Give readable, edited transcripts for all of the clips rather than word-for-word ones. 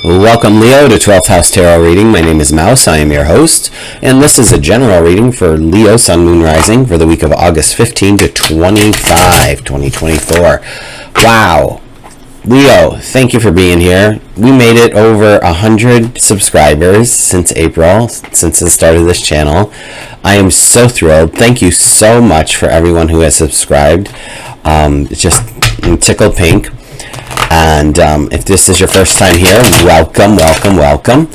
Welcome, Leo, to 12th House Tarot Reading. My name is Mouse. I am your host, and this is a general reading for Leo, Sun, Moon, Rising for the week of August 15 to 25, 2024. Wow. Leo, thank you for being here. We made it over 100 subscribers since April, since the start of this channel. I am so thrilled. Thank you so much for everyone who has subscribed. It's just tickled pink. And if this is your first time here, welcome, welcome, welcome.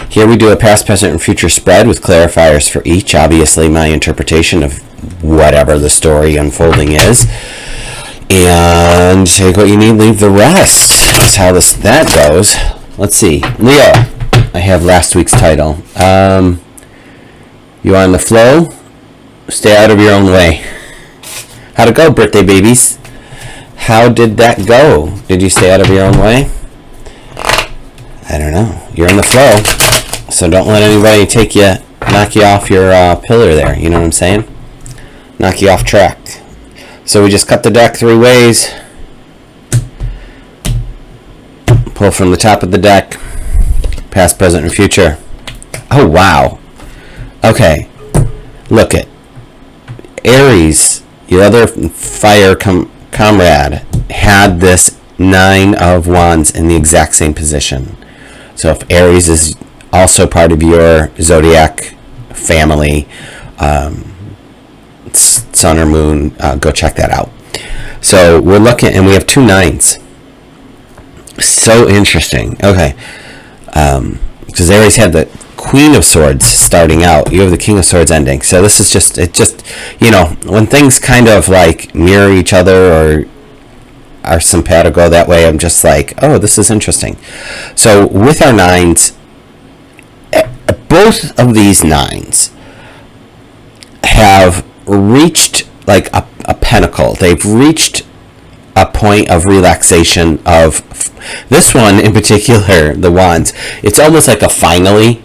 Here we do a past, present, and future spread with clarifiers for each. Obviously, my interpretation of whatever the story unfolding is. And take what you need, leave the rest. That's how that goes. Let's see. Leo, I have last week's title. You on the flow? Stay out of your own way. How'd it go, birthday babies? How did that go? Did you stay out of your own way? I don't know. You're in the flow, so don't let anybody knock you off your pillar there. You know what I'm saying? Knock you off track. So we just cut the deck 3 ways. Pull from the top of the deck. Past, present, and future. Oh, wow. Okay. Look it. Aries, your other fire comrade, had this 9 of Wands in the exact same position. So if Aries is also part of your zodiac family, sun or moon, go check that out. So we're looking, and we have 2 9s. So interesting. Okay. Because Aries had the Queen of Swords starting out. You have the King of Swords ending. So this is just when things kind of like mirror each other or are simpatico that way, I'm just like, oh, this is interesting. So with our 9s, both of these 9s have reached like a pinnacle. They've reached a point of relaxation of this one in particular, the Wands. It's almost like a finally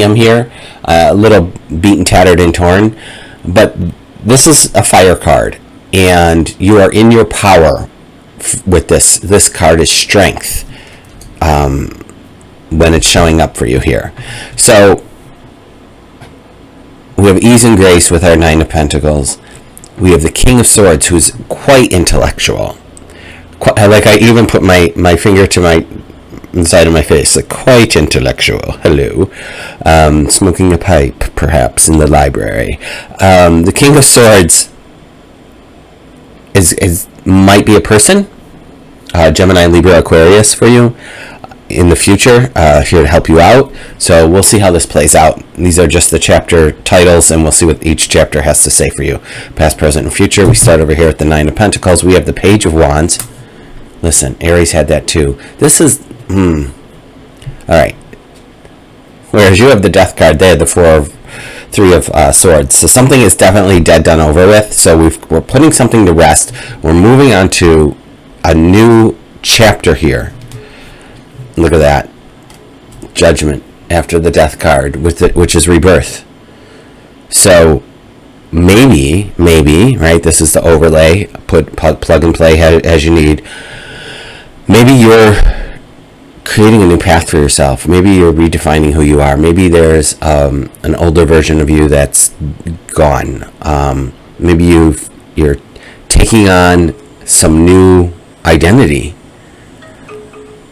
I'm here, a little beaten, tattered, and torn. But this is a fire card, and you are in your power with this. This card is strength when it's showing up for you here. So we have ease and grace with our 9 of Pentacles. We have the King of Swords, who's quite intellectual. Like I even put my finger to my inside of my face, like quite intellectual. Hello. Smoking a pipe, perhaps, in the library. The King of Swords is might be a person, Gemini, Libra, Aquarius for you in the future, here to help you out. So we'll see how this plays out. These are just the chapter titles, and we'll see what each chapter has to say for you. Past, present, and future. We start over here at the 9 of Pentacles. We have the Page of Wands. Listen, Aries had that too. This is all right. Whereas you have the Death card, they had the 3 of Swords. So something is definitely dead, done, over with. So we're putting something to rest. We're moving on to a new chapter here. Look at that. Judgment after the Death card, which is rebirth. So maybe, right? This is the overlay. Plug and play as you need. Maybe you're creating a new path for yourself. Maybe you're redefining who you are. Maybe there's an older version of you that's gone. Maybe you're taking on some new identity.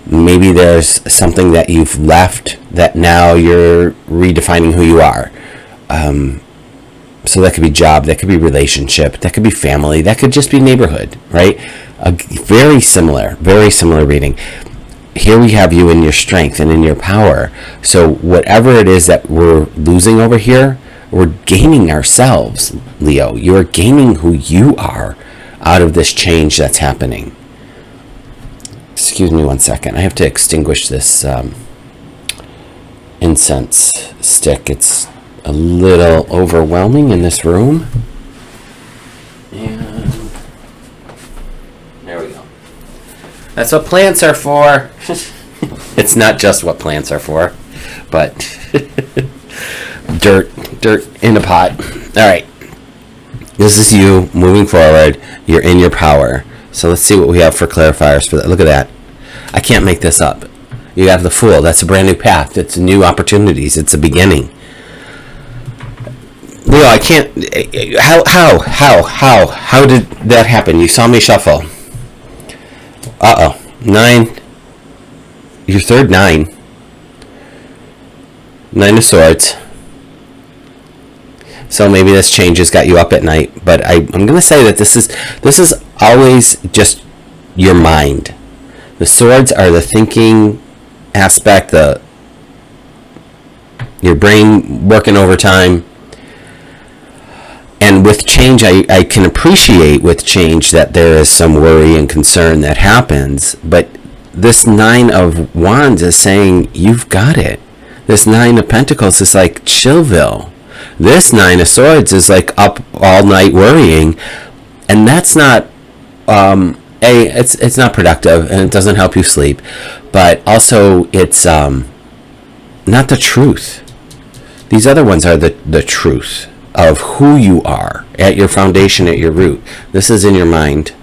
Maybe there's something that you've left that now you're redefining who you are. So that could be job, that could be relationship, that could be family, that could just be neighborhood, right? A very similar reading. Here we have you in your strength and in your power. So whatever it is that we're losing over here, we're gaining ourselves, Leo. You're gaining who you are out of this change that's happening. Excuse me 1 second. I have to extinguish this incense stick. It's a little overwhelming in this room. And there we go. That's what plants are for. It's not just what plants are for, but dirt in a pot. All right. This is you moving forward. You're in your power. So let's see what we have for clarifiers for that. Look at that. I can't make this up. You have the Fool. That's a brand new path. It's new opportunities. It's a beginning. Leo, I can't. How did that happen? You saw me shuffle. 9. Your third 9. 9 of Swords. So maybe this change has got you up at night. But I'm going to say that this is always just your mind. The Swords are the thinking aspect, your brain working overtime. And with change, I can appreciate with change that there is some worry and concern that happens. But this 9 of Wands is saying, you've got it. This 9 of Pentacles is like, chillville. This 9 of Swords is like up all night worrying. And that's not, it's not productive and it doesn't help you sleep. But also it's not the truth. These other ones are the truth of who you are at your foundation, at your root. This is in your mind.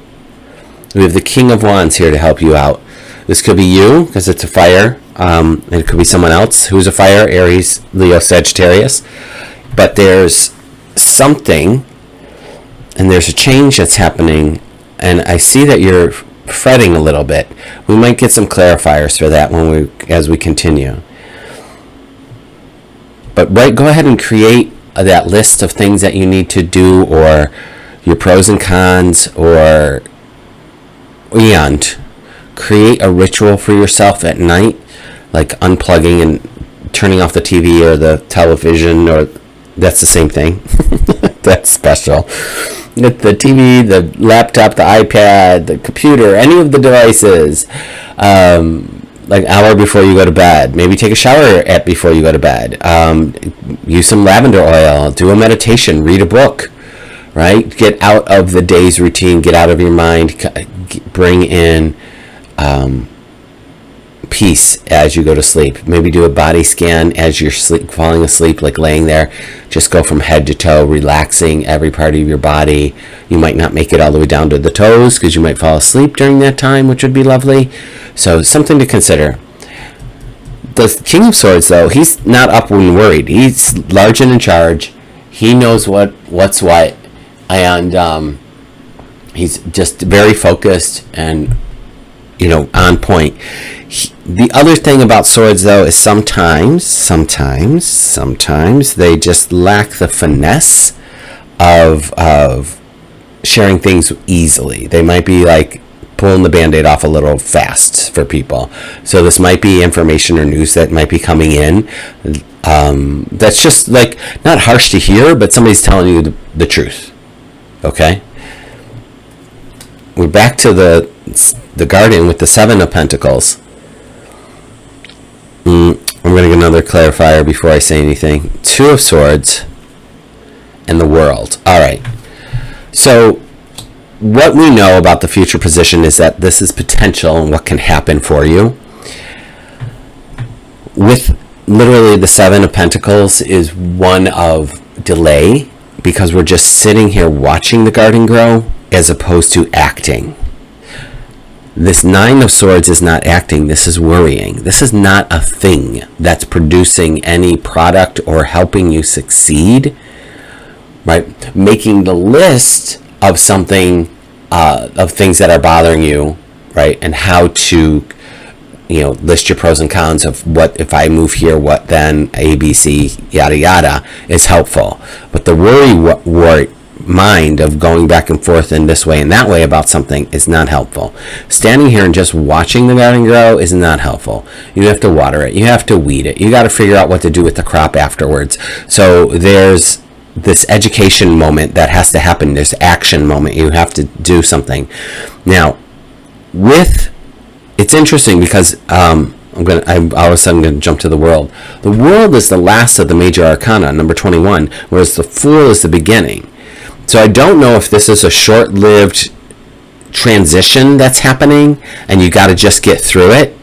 We have the King of Wands here to help you out. This could be you because it's a fire. It could be someone else who's a fire, Aries, Leo, Sagittarius. But there's something and there's a change that's happening, and I see that you're fretting a little bit. We might get some clarifiers for that as we continue. But go ahead and create that list of things that you need to do, or your pros and cons, or create a ritual for yourself at night, like unplugging and turning off the TV or the television, or that's the same thing. That's special. The TV, the laptop, the iPad, the computer, any of the devices, like an hour before you go to bed. Maybe take a shower before you go to bed. Use some lavender oil. Do a meditation. Read a book. Right? Get out of the day's routine. Get out of your mind. Bring in peace as you go to sleep. Maybe do a body scan as you're falling asleep, like laying there. Just go from head to toe, relaxing every part of your body. You might not make it all the way down to the toes because you might fall asleep during that time, which would be lovely. So something to consider. The King of Swords, though, he's not up and worried. He's large and in charge. He knows what's what, and he's just very focused and on point. The other thing about swords, though, is sometimes they just lack the finesse of sharing things easily. They might be like pulling the Band-Aid off a little fast for people. So this might be information or news that might be coming in. That's just like not harsh to hear, but somebody's telling you the truth. Okay? We're back to the Guardian with the 7 of Pentacles. I'm going to get another clarifier before I say anything. 2 of Swords and the World. All right. So what we know about the future position is that this is potential and what can happen for you. With literally the 7 of Pentacles is one of delay, because we're just sitting here watching the garden grow as opposed to acting. This 9 of Swords is not acting. This is worrying. This is not a thing that's producing any product or helping you succeed. Right? Making the list of something, of things that are bothering you, right? And how to, list your pros and cons of what, if I move here, what then, A, B, C, yada, yada, is helpful. But the worry mind of going back and forth in this way and that way about something is not helpful. Standing here and just watching the garden grow is not helpful. You have to water it. You have to weed it. You got to figure out what to do with the crop afterwards. So there's this education moment that has to happen. There's action moment. You have to do something. Now, it's interesting because all of a sudden going to jump to the World. The World is the last of the major arcana, number 21, whereas the Fool is the beginning. So I don't know if this is a short-lived transition that's happening and you got to just get through it,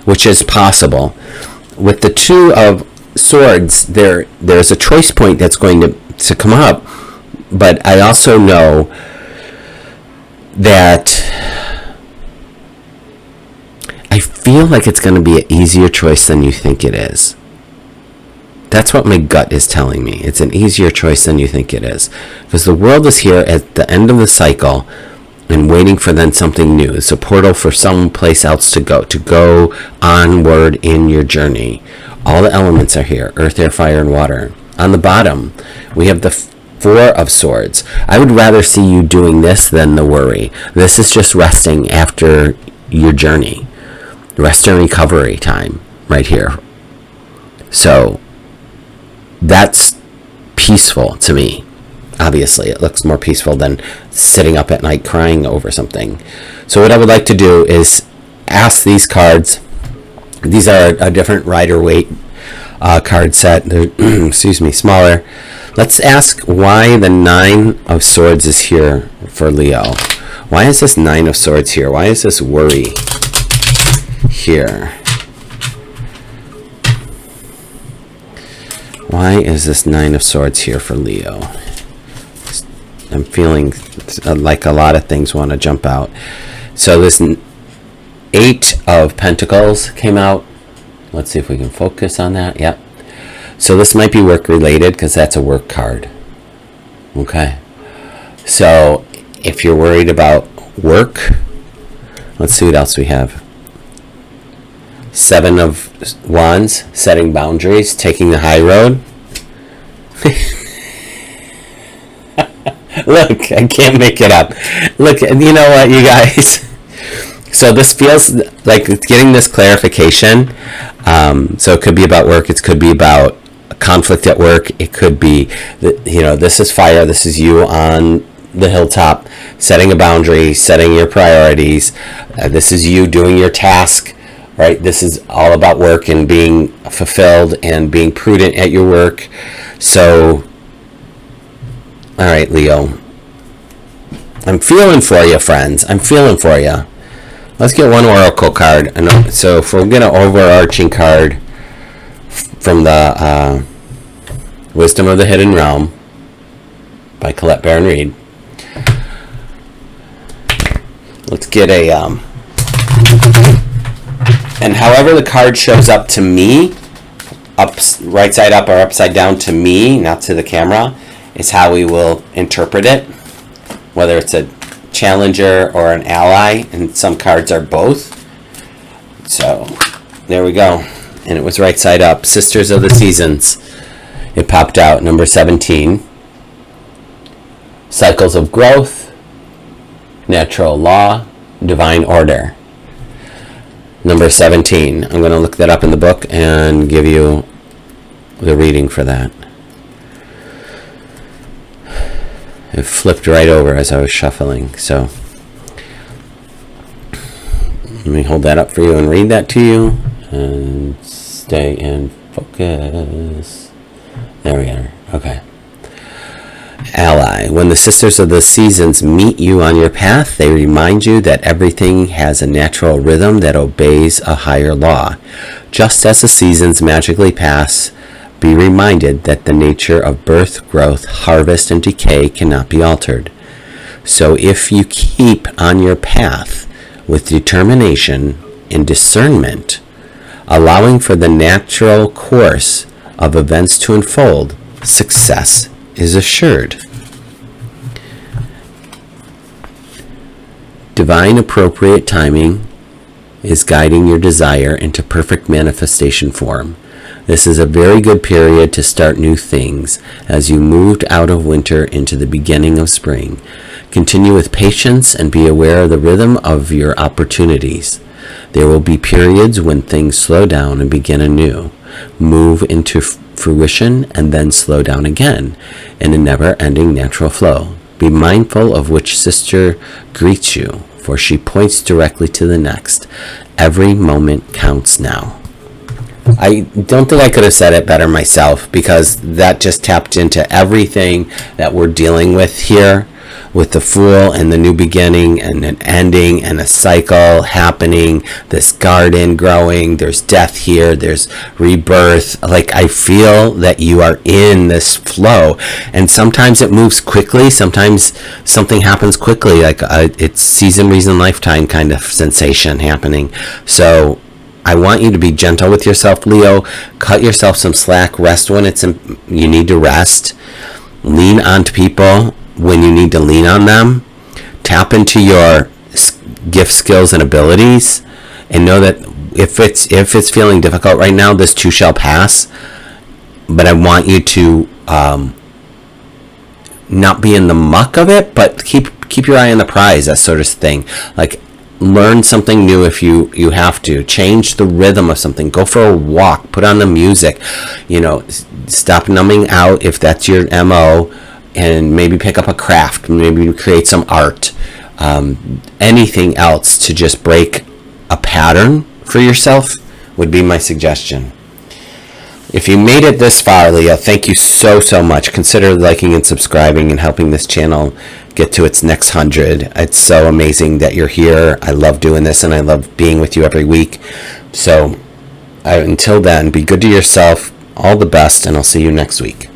which is possible. With the 2 of Swords, there's a choice point that's going to come up, but I also know that I feel like it's going to be an easier choice than you think it is. That's what my gut is telling me. It's an easier choice than you think it is. Because the world is here at the end of the cycle and waiting for then something new. It's a portal for someplace else to go onward in your journey. All the elements are here: earth, air, fire, and water. On the bottom, we have the Four of Swords. I would rather see you doing this than the worry. This is just resting after your journey. Rest and recovery time right here. So that's peaceful to me. Obviously, it looks more peaceful than sitting up at night crying over something. So what I would like to do is ask these cards. These are a different Rider-Waite card set. They're, excuse me, smaller. Let's ask why the Nine of Swords is here for Leo. Why is this Nine of Swords here? Why is this worry here? Why is this Nine of Swords here for Leo? I'm feeling like a lot of things want to jump out. So this Eight of Pentacles came out. Let's see if we can focus on that. Yep. So this might be work related because that's a work card. Okay. So if you're worried about work, let's see what else we have. Seven of Wands, setting boundaries, taking the high road. Look, I can't make it up. Look, you know what, you guys? So this feels like getting this clarification. So it could be about work. It could be about conflict at work. It could be, this is fire. This is you on the hilltop, setting a boundary, setting your priorities. This is you doing your task, right? This is all about work and being fulfilled and being prudent at your work. So, all right, Leo. I'm feeling for you, friends. I'm feeling for you. Let's get one oracle card. So if we're going to overarching card from the Wisdom of the Hidden Realm by Colette Baron Reed. Let's get a and however the card shows up to me, up right side up or upside down to me, not to the camera, is how we will interpret it. Whether it's a challenger or an ally, and some cards are both. So there we go. And it was right side up. Sisters of the Seasons. It popped out, number 17. Cycles of growth, natural law, divine order. Number 17. I'm going to look that up in the book and give you the reading for that. It flipped right over as I was shuffling. So let me hold that up for you and read that to you. And stay in focus. There we are. Okay. Ally. When the Sisters of the Seasons meet you on your path, they remind you that everything has a natural rhythm that obeys a higher law. Just as the seasons magically pass, be reminded that the nature of birth, growth, harvest, and decay cannot be altered. So if you keep on your path with determination and discernment, allowing for the natural course of events to unfold, success is assured. Divine appropriate timing is guiding your desire into perfect manifestation form. This is a very good period to start new things as you moved out of winter into the beginning of spring. Continue with patience and be aware of the rhythm of your opportunities. There will be periods when things slow down and begin anew, move into fruition, and then slow down again in a never-ending natural flow. Be mindful of which sister greets you, for she points directly to the next. Every moment counts now. I don't think I could have said it better myself, because that just tapped into everything that we're dealing with here with the Fool and the new beginning and an ending and a cycle happening, this garden growing, there's death here, there's rebirth. Like, I feel that you are in this flow, and sometimes it moves quickly, sometimes something happens quickly, like it's season, reason, lifetime kind of sensation happening. So I want you to be gentle with yourself, Leo. Cut yourself some slack. Rest when you need to rest. Lean on to people when you need to lean on them. Tap into your gift, skills, and abilities, and know that if it's feeling difficult right now, this too shall pass. But I want you to not be in the muck of it, but keep your eye on the prize, that sort of thing. Like, learn something new if you have to. Change the rhythm of something. Go for a walk. Put on the music. Stop numbing out if that's your MO, and maybe pick up a craft. Maybe create some art. Anything else to just break a pattern for yourself would be my suggestion. If you made it this far, Leo, thank you so much. Consider liking and subscribing and helping this channel get to its next 100. It's so amazing that you're here. I love doing this, and I love being with you every week. So until then, be good to yourself. All the best, and I'll see you next week.